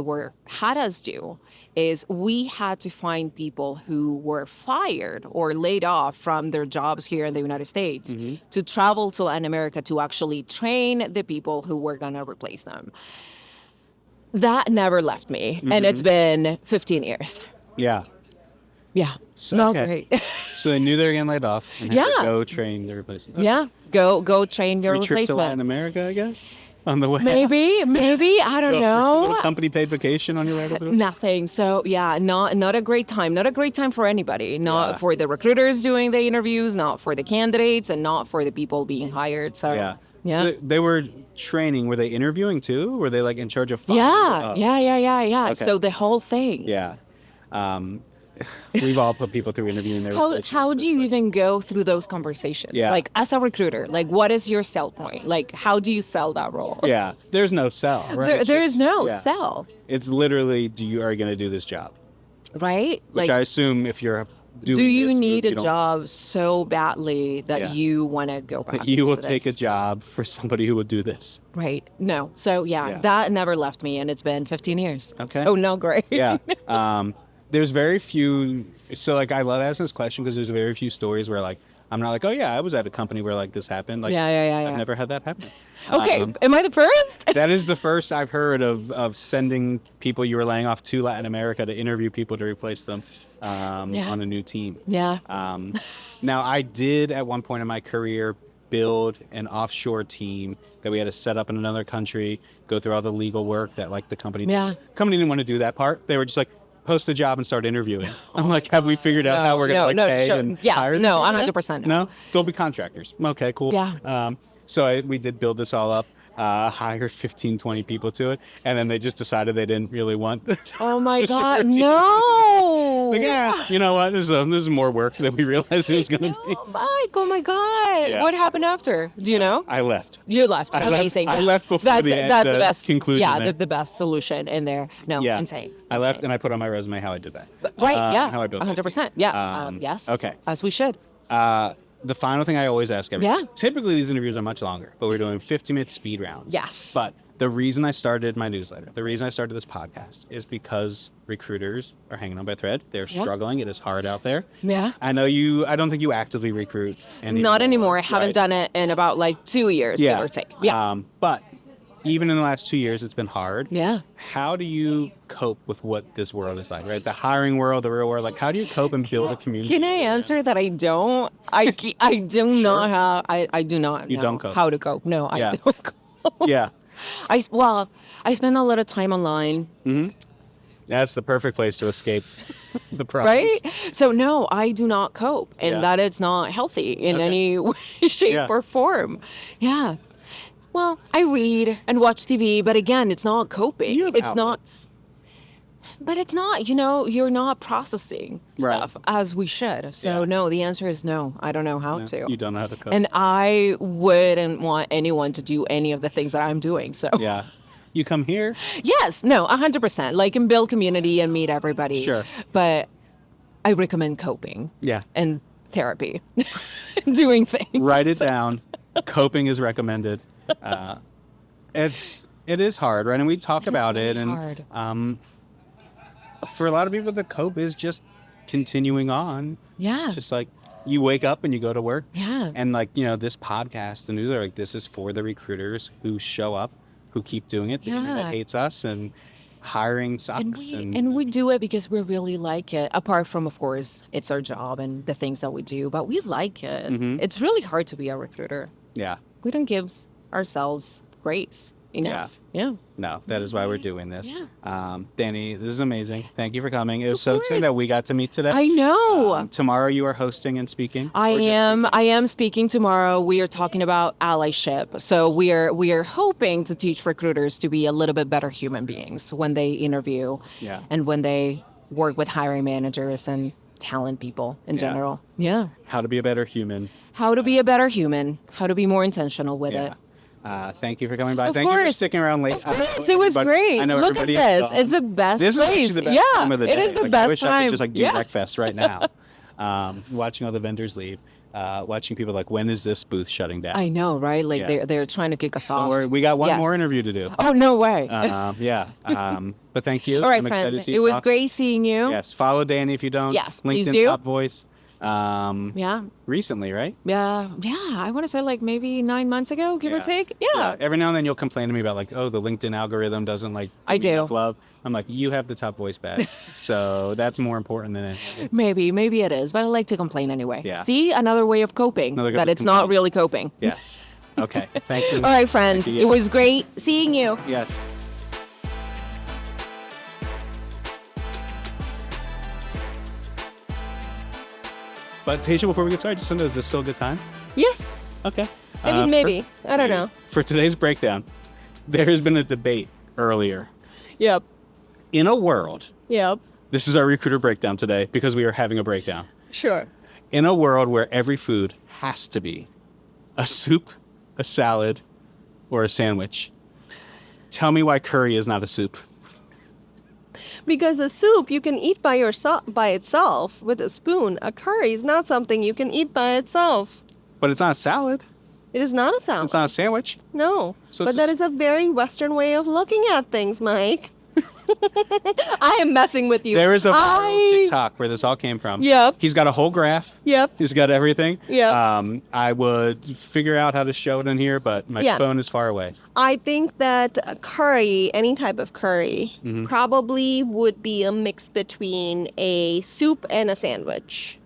had us do is we had to find people who were fired or laid off from their jobs here in the United States to travel to Latin America to actually train the people who were going to replace them. That never left me, and it's been 15 years. Yeah. Yeah. So, Not great. So they knew they were getting laid off and had to go train their replacement. Yeah. Go train your Free trip to replacement. Latin America, I guess, on the way. Maybe. I don't know. Little company paid vacation on your way to the Nothing. So not a great time. Not a great time for anybody. Not for the recruiters doing the interviews, not for the candidates, and not for the people being hired. So yeah. So they were training. Were they interviewing too? Were they like in charge of? Yeah. Okay. So the whole thing. Yeah. We've all put people through interviewing their. How do you even go through those conversations? Yeah. Like, as a recruiter, like, what is your sell point? Like, how do you sell that role? Yeah. There's no sell. Right? There is no sell. It's literally, are you going to do this job? Right. Which I assume if you're doing do you this, need a job so badly that you want to go back? You will take a job for somebody who would do this. Right. No. So that never left me, and it's been 15 years. Okay. So no, great. Yeah. There's very few. So like, I love asking this question because there's very few stories where like I'm not like, oh yeah, I was at a company where like this happened. Like, I've never had that happen. Okay. Am I the first? That is the first I've heard of sending people you were laying off to Latin America to interview people to replace them on a new team. Yeah. Now I did at one point in my career build an offshore team that we had to set up in another country, go through all the legal work that like the company. Yeah. Company didn't want to do that part. They were just like, post the job and start interviewing. I'm like, have we figured out how we're going to pay and hire them? No, 100%. No? They'll be contractors. Okay, cool. Yeah. we did build this all up, hired 15, 20 people to it, and then they just decided they didn't really want. Oh my God, no! Like, yeah, you know what? This is more work than we realized it was going to be. Oh, Mike, oh my God. Yeah. What happened after? Do you know? I left. You left. I left- Amazing. I left before that's the best conclusion Yeah, there. the best solution in there. No, Yeah. insane. I left and I put on my resume how I did that. Right, yeah. How I built that 100%. Yeah. Yes. okay. As we should. The final thing I always ask everyone. Yeah. Typically, these interviews are much longer, but we're doing 50-minute speed rounds. Yes. But the reason I started my newsletter, the reason I started this podcast is because recruiters are hanging on by a thread. They're struggling. It is hard out there. Yeah. I don't think you actively recruit anymore. Not anymore. I haven't right? done it in about like 2 years, give or take. Yeah. But even in the last 2 years, it's been hard. Yeah. How do you cope with what this world is like, right? The hiring world, the real world. Like, how do you cope and build a community? Can I answer that I don't? I do not have. I do not You know don't cope. how to cope. No, I Yeah. don't cope. Yeah. I spend a lot of time online, That's the perfect place to escape the problems. right? So no, I do not cope, and Yeah. that is not healthy in any way, shape, Yeah. or form. Yeah. Well, I read and watch TV, but again, it's not coping. You have It's outlets. But it's not, you're not processing Right. stuff as we should. So Yeah. no, the answer is no. I don't know how to. You don't know how to cope. And I wouldn't want anyone to do any of the things that I'm doing. So yeah. You come here. yes, no, 100%. Like, and build community and meet everybody. Sure. But I recommend coping Yeah. and therapy, doing things. Write it down. Coping is recommended. It is hard, right? And we talk about really it. And hard. For a lot of people, the cope is just continuing on. Yeah. Just like you wake up and you go to work. Yeah. And like, this podcast, the news are like, this is for the recruiters who show up, who keep doing it. The internet Yeah. hates us and hiring And sucks. we do it because we really like it. Apart from, of course, it's our job and the things that we do, but we like it. Mm-hmm. It's really hard to be a recruiter. yeah. We don't give ourselves grace enough. Yeah. No, that is why we're doing this. Yeah. Danny, this is amazing. Thank you for coming. It was Of so exciting that course. we got to meet today. I know. Tomorrow you are hosting and speaking. I Or just am. speaking? I am speaking tomorrow. We are talking about allyship. So we are hoping to teach recruiters to be a little bit better human beings when they interview, Yeah. and when they work with hiring managers and talent people in Yeah. general. Yeah. How to be a better human. How to be a better human. How to be more intentional with Yeah. it. Thank you for coming by. Of Thank you for course. sticking around late. Yes, it was great. I know Look at everybody. this. It's the best This is place. actually the best Yeah, time of the day. it is the Like, best I wish I time. could just like do Yeah. RecFest right now. Watching all the vendors leave. Watching people like, when is this booth shutting down? I know, right? Like Yeah. they're trying to kick us off. Don't worry, we got one Yes. more interview to do. Oh, no way. Yeah. But thank you. All right, I'm excited friend. to see It you was talk. great seeing you. Yes. Follow Danny if you don't. Yes, LinkedIn please do. Top Voice. Yeah. Recently, right? Yeah. I want to say like maybe 9 months ago, give or take. Yeah. Every now and then you'll complain to me about like, oh, the LinkedIn algorithm doesn't like I give me do. enough love. I'm like, you have the Top Voice badge, so that's more important than anything. Maybe it is, but I like to complain anyway. Yeah. See, another way of coping. Another way that of it's not complaining. really coping. Yes. Okay. Thank you. All right, friend. Thank you. It was great seeing you. Yes. But Tejal, before we get started, just to know, is this still a good time? Yes. Okay. I mean, maybe. I don't know. For today's breakdown, there has been a debate earlier. Yep. In a world, Yep. this is our recruiter breakdown today because we are having a breakdown. Sure. In a world where every food has to be a soup, a salad, or a sandwich, tell me why curry is not a soup. Because a soup you can eat by itself with a spoon. A curry is not something you can eat by itself. But it's not a salad. It is not a salad. It's not a sandwich. No. So but it's that a- is a very Western way of looking at things, Mike. I am messing with you. There is a viral I- TikTok where this all came from. Yep. He's got a whole graph. Yep. He's got everything. Yep. I would figure out how to show it in here, but my Yeah. phone is far away. I think that a curry, any type of curry, Mm-hmm. probably would be a mix between a soup and a sandwich.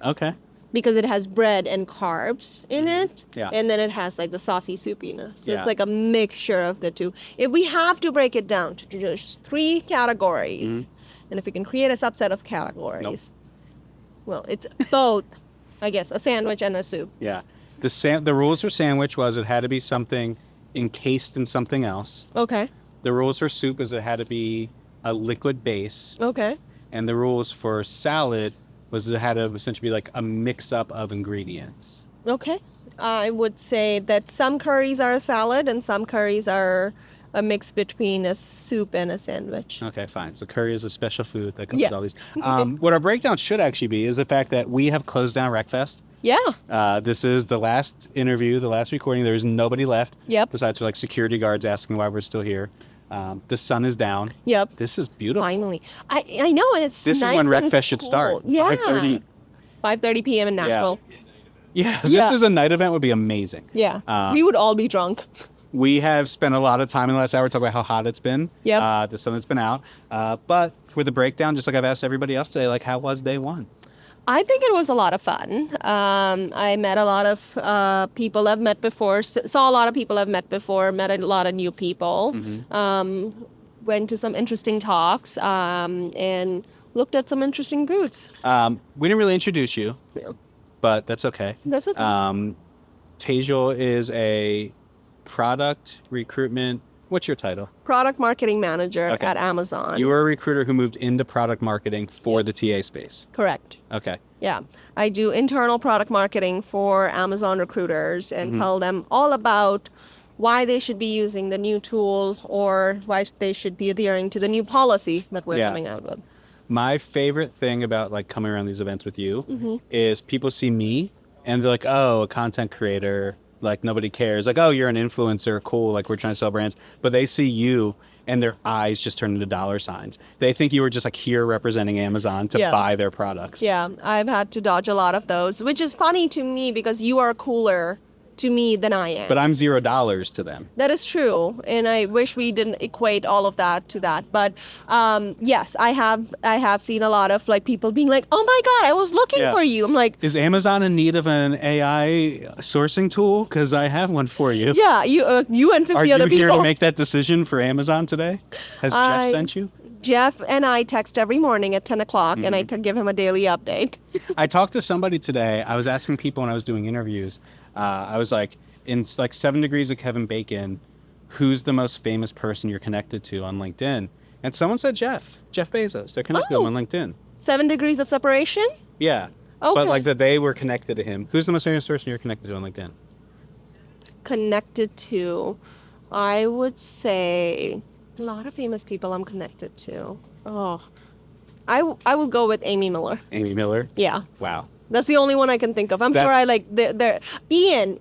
Okay. Because it has bread and carbs in it. Yeah. And then it has like the saucy soupiness. So Yeah. it's like a mixture of the two. If we have to break it down to just 3 categories, and if we can create a subset of categories, well, it's both, I guess, a sandwich and a soup. Yeah. The rules for sandwich was it had to be something encased in something else. Okay. The rules for soup is it had to be a liquid base. Okay. And the rules for salad was it had to essentially be like a mix-up of ingredients. Okay. I would say that some curries are a salad and some curries are a mix between a soup and a sandwich. Okay, fine. So curry is a special food that comes Yes. with all these. What our breakdown should actually be is the fact that we have closed down RecFest. Yeah. This is the last interview, the last recording. There's nobody left. Yep. Besides for like security guards asking why we're still here. The sun is down. Yep. This is beautiful. Finally. I know, and it's This nice is when and RecFest should cool. start. Yeah. 5:30. 5:30 p.m. in Nashville. Yeah, this Yeah. is a night event would be amazing. Yeah. We would all be drunk. We have spent a lot of time in the last hour talking about how hot it's been. Yep. The sun that's been out. But for the breakdown, just like I've asked everybody else today, like how was day one? I think it was a lot of fun. I met a lot of people I've met before, saw a lot of people I've met before, met a lot of new people, went to some interesting talks, and looked at some interesting booths. We didn't really introduce you, but that's okay. That's okay. Tejal is a product recruitment. What's your title? Product marketing manager Okay. at Amazon. You were a recruiter who moved into product marketing for the TA space. Correct. Okay. Yeah. I do internal product marketing for Amazon recruiters and Mm-hmm. tell them all about why they should be using the new tool or why they should be adhering to the new policy that we're Yeah. coming out with. My favorite thing about like coming around these events with you Mm-hmm. is people see me and they're like, oh, a content creator, like nobody cares. Like, oh, you're an influencer, cool, like we're trying to sell brands. But they see you and their eyes just turn into dollar signs. They think you were just like here representing Amazon to Yeah. buy their products. Yeah, I've had to dodge a lot of those, which is funny to me because you are cooler to me than I am. But I'm $0 to them. That is true, and I wish we didn't equate all of that to that. But yes, I have seen a lot of like people being like, "Oh my God, I was looking Yeah. for you." I'm like, Is Amazon in need of an AI sourcing tool? Because I have one for you. "Yeah, you and 50 Are you other here people." to make that decision for Amazon today? Has Jeff sent you? Jeff and I text every morning at 10 o'clock, and I Mm-hmm. give him a daily update. I talked to somebody today. I was asking people when I was doing interviews. I was like, in like 7 Degrees of Kevin Bacon, who's the most famous person you're connected to on LinkedIn? And someone said Jeff Bezos. They're connected to him on LinkedIn. 7 degrees of separation? Yeah. Okay. But like that they were connected to him. Who's the most famous person you're connected to on LinkedIn? Connected to, I would say, a lot of famous people I'm connected to. Oh, I will go with Amy Miller. Amy Miller? Yeah. Wow. That's the only one I can think of. I'm sure I like Ian.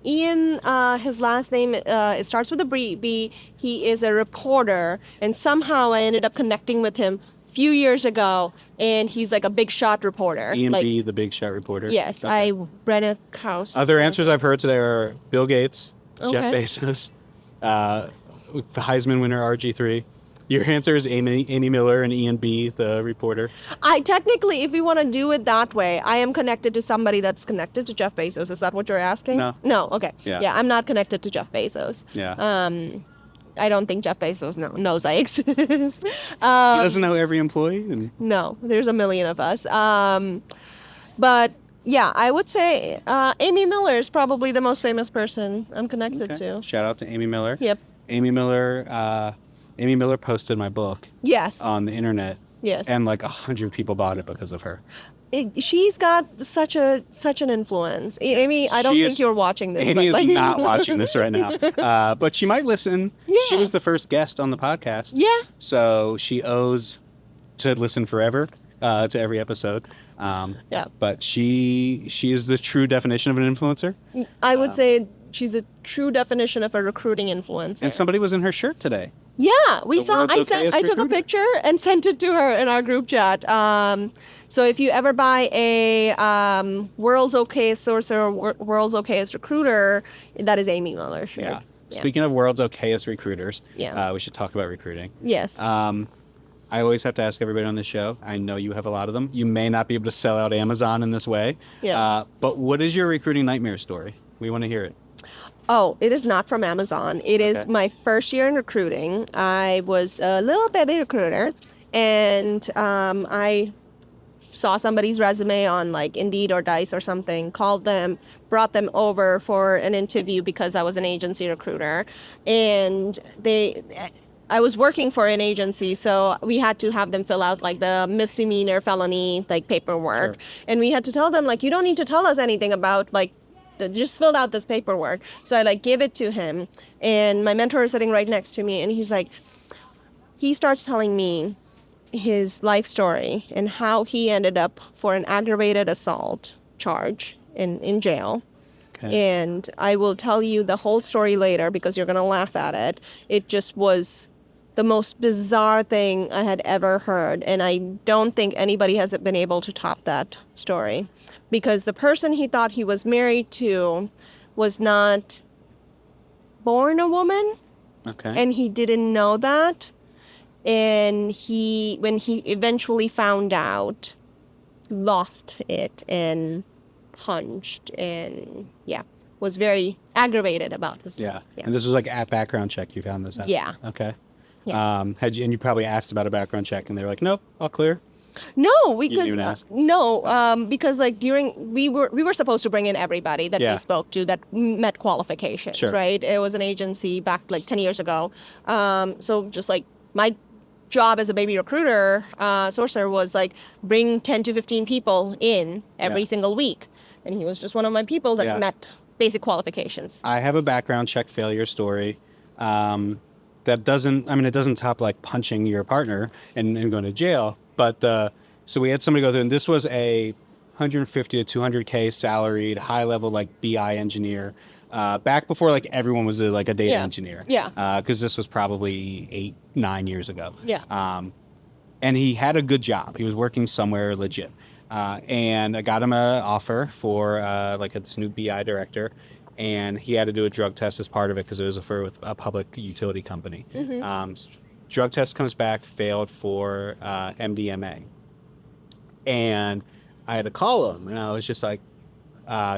His last name it starts with a B. He is a reporter, and somehow I ended up connecting with him a few years ago, and he's like a big shot reporter. Ian like, B., the big shot reporter. Yes, Okay. I read a house. Other answers I've heard today are Bill Gates, Jeff Okay. Bezos, Heisman winner RG3. Your answer is Amy Miller and Ian B., the reporter. I technically, if we want to do it that way, I am connected to somebody that's connected to Jeff Bezos. Is that what you're asking? No. No. Okay. Yeah. I'm not connected to Jeff Bezos. Yeah. I don't think Jeff Bezos knows I exist. He doesn't know every employee. And No, there's a million of us. But yeah, I would say Amy Miller is probably the most famous person I'm connected okay. to. Shout out to Amy Miller. Yep. Amy Miller posted my book Yes. on the internet. Yes. And like 100 people bought it because of her. She's got such an influence. Amy, I don't She think is- you're watching this. Amy but is like, not watching this right now. But she might listen. Yeah. She was the first guest on the podcast. Yeah. So she owes to listen forever to every episode. Yeah. But she is the true definition of an influencer. I would say she's a true definition of a recruiting influencer. And somebody was in her shirt today. Yeah, we saw. world's okayest I took a recruiter. picture and sent it to her in our group chat. So if you ever buy a World's Okayest Sourcer or World's Okayest Recruiter, that is Amy Miller shirt. Yeah. Speaking of world's okayest recruiters, Yeah. we should talk about recruiting. Yes. I always have to ask everybody on this show. I know you have a lot of them. You may not be able to sell out Amazon in this way. Yeah. But what is your recruiting nightmare story? We want to hear it. Oh, it is not from Amazon. It is Okay. my first year in recruiting. I was a little baby recruiter, and I saw somebody's resume on like Indeed or Dice or something, called them, brought them over for an interview because I was an agency recruiter, and I was working for an agency, so we had to have them fill out like the misdemeanor felony like paperwork. Sure. And we had to tell them like, you don't need to tell us anything about like, just filled out this paperwork. So I like gave it to him, and my mentor is sitting right next to me, and he starts telling me his life story and how he ended up for an aggravated assault charge in jail. Okay. And I will tell you the whole story later because you're going to laugh at it. It just was the most bizarre thing I had ever heard. And I don't think anybody has been able to top that story, because the person he thought he was married to was not born a woman. Okay. And he didn't know that. And when he eventually found out, lost it and punched and was very aggravated about this. Yeah. And this was like at background check you found this out? Yeah. Okay. Yeah. And you probably asked about a background check, and they were like, nope, all clear. No, didn't because even ask? because like we were supposed to bring in everybody that Yeah. we spoke to that met qualifications, Sure. right? It was an agency back like 10 years ago. So just like my job as a baby recruiter, sourcer was like bring 10 to 15 people in every Yeah. single week. And he was just one of my people that Yeah. met basic qualifications. I have a background check failure story that it doesn't top like punching your partner and going to jail. But so we had somebody go through, and this was a 150 to 200K salaried, high level like BI engineer. Back before like everyone was like a data Yeah. engineer. Yeah. Because this was probably 8-9 years ago. Yeah. And he had a good job. He was working somewhere legit. And I got him an offer for like this new BI director, and he had to do a drug test as part of it because it was for with a public utility company. Drug test comes back, failed for MDMA. And I had to call him, and I was just like,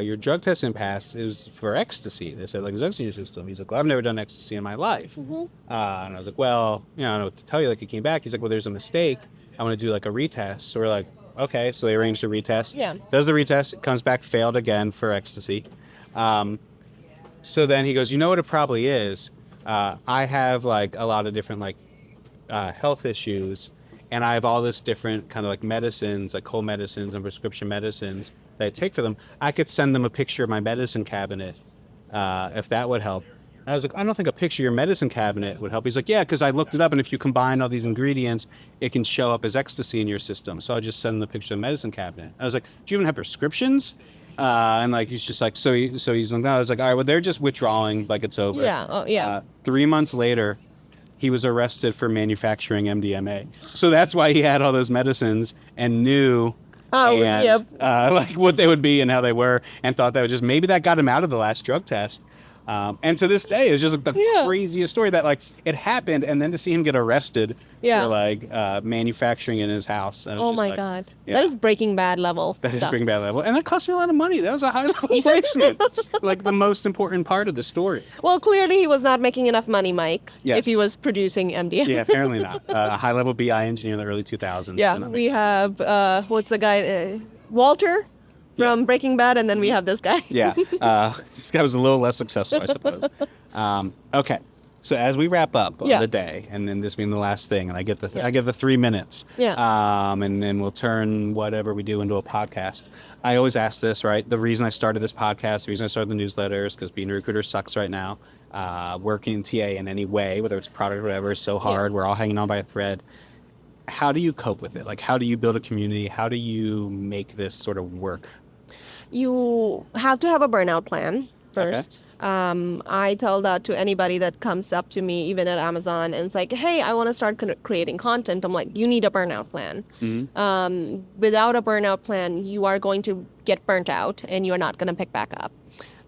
your drug test didn't pass. It was for ecstasy. They said, like, is ecstasy in your system? He's like, well, I've never done ecstasy in my life. And I was like, well, I don't know what to tell you. Like, it came back. He's like, well, there's a mistake. I want to do like a retest. So we're like, okay. So they arranged a retest. Yeah. Does the retest. It comes back, failed again for ecstasy. So then he goes, you know what it probably is? I have like a lot of different like health issues, and I have all this different kind of like medicines, like cold medicines and prescription medicines that I take for them. I could send them a picture of my medicine cabinet if that would help. And I was like, I don't think a picture of your medicine cabinet would help. He's like, yeah, because I looked it up, and if you combine all these ingredients, it can show up as ecstasy in your system. So I just send him the picture of the medicine cabinet. I was like, do you even have prescriptions? And like he's just like, so he's like, no. I was like, all right, well, they're just withdrawing, like it's over. Yeah. Oh, yeah. 3 months later, he was arrested for manufacturing MDMA. So that's why he had all those medicines and knew like what they would be and how they were, and thought that would just, maybe that got him out of the last drug test. And to this day, it's just like the craziest story that like it happened, and then to see him get arrested for like manufacturing in his house. Oh my God. That is Breaking Bad level That is stuff. Breaking Bad level. And that cost me a lot of money. That was a high level placement. Like the most important part of the story. Well, clearly he was not making enough money, Mike, Yes. if he was producing MDMA. Yeah, apparently not. A high level BI engineer in the early 2000s. Yeah, we have, what's the guy, Walter from Breaking Bad, and then we have this guy. Yeah. This guy was a little less successful, I suppose. Okay. So as we wrap up on the day, and then this being the last thing, and I get I get the 3 minutes. Yeah. And then we'll turn whatever we do into a podcast. I always ask this, right? The reason I started this podcast, the reason I started the newsletters, because being a recruiter sucks right now. Working in TA in any way, whether it's a product or whatever, is so hard. We're all hanging on by a thread. How do you cope with it? Like, how do you build a community? How do you make this sort of work? You have to have a burnout plan first. I tell that to anybody that comes up to me, even at Amazon, and it's like, hey, I want to start creating content. I'm like, you need a burnout plan. Without a burnout plan, you are going to get burnt out and you're not going to pick back up.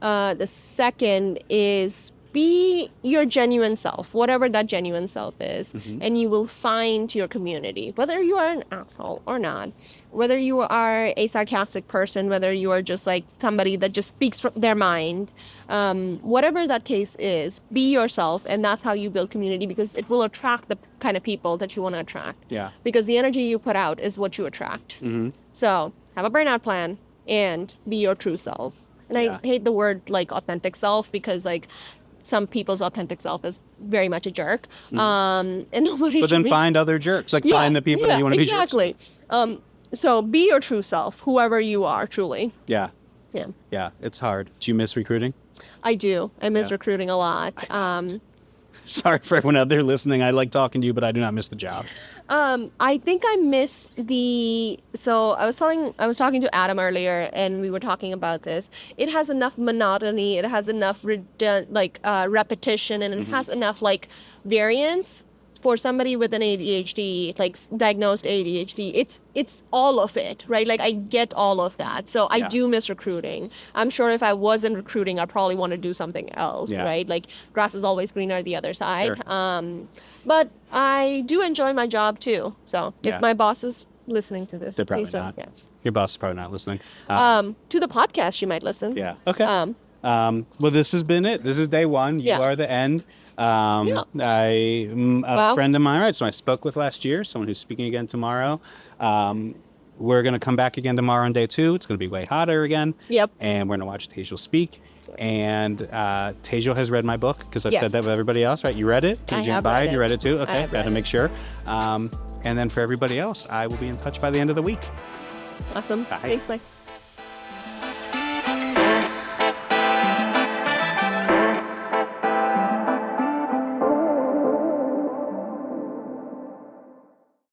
The second is be your genuine self, whatever that genuine self is, and you will find your community, whether you are an asshole or not, whether you are a sarcastic person, whether you are just like somebody that just speaks from their mind, whatever that case is, be yourself, and that's how you build community, because it will attract the kind of people that you want to attract. Yeah. Because the energy you put out is what you attract. So have a burnout plan and be your true self. And I hate the word like authentic self, because like some people's authentic self is very much a jerk. And nobody But should then be. find other jerks. Like find the people that you want to be jerks. Exactly. So be your true self, whoever you are, truly. Yeah. Yeah. Yeah. It's hard. Do you miss recruiting? I do. I miss Yeah. recruiting a lot. Sorry for everyone out there listening. I like talking to you, but I do not miss the job. I think I miss so I was talking to Adam earlier, and we were talking about this. It has enough monotony, it has enough repetition, and it has enough like variance for somebody with an ADHD, like diagnosed ADHD. It's all of it, right? Like I get all of that. So I do miss recruiting. I'm sure if I wasn't recruiting, I'd probably want to do something else, right? Like grass is always greener the other side. Sure. But I do enjoy my job too. So if my boss is listening to this, They're probably please don't. not. Yeah. Your boss is probably not listening. To the podcast, she might listen. Yeah. Okay. Well, this has been it. This is day one. You are the end. A friend of mine, right? So I spoke with last year, someone who's speaking again tomorrow. We're going to come back again tomorrow on day two. It's going to be way hotter again. Yep. And we're going to watch Tejal speak. And Tejal has read my book, because I've said that with everybody else, right? You read it? I have buy read it? it. You read it too? Okay. have Got to read make sure. And then for everybody else, I will be in touch by the end of the week. Awesome. Bye. Thanks, Mike.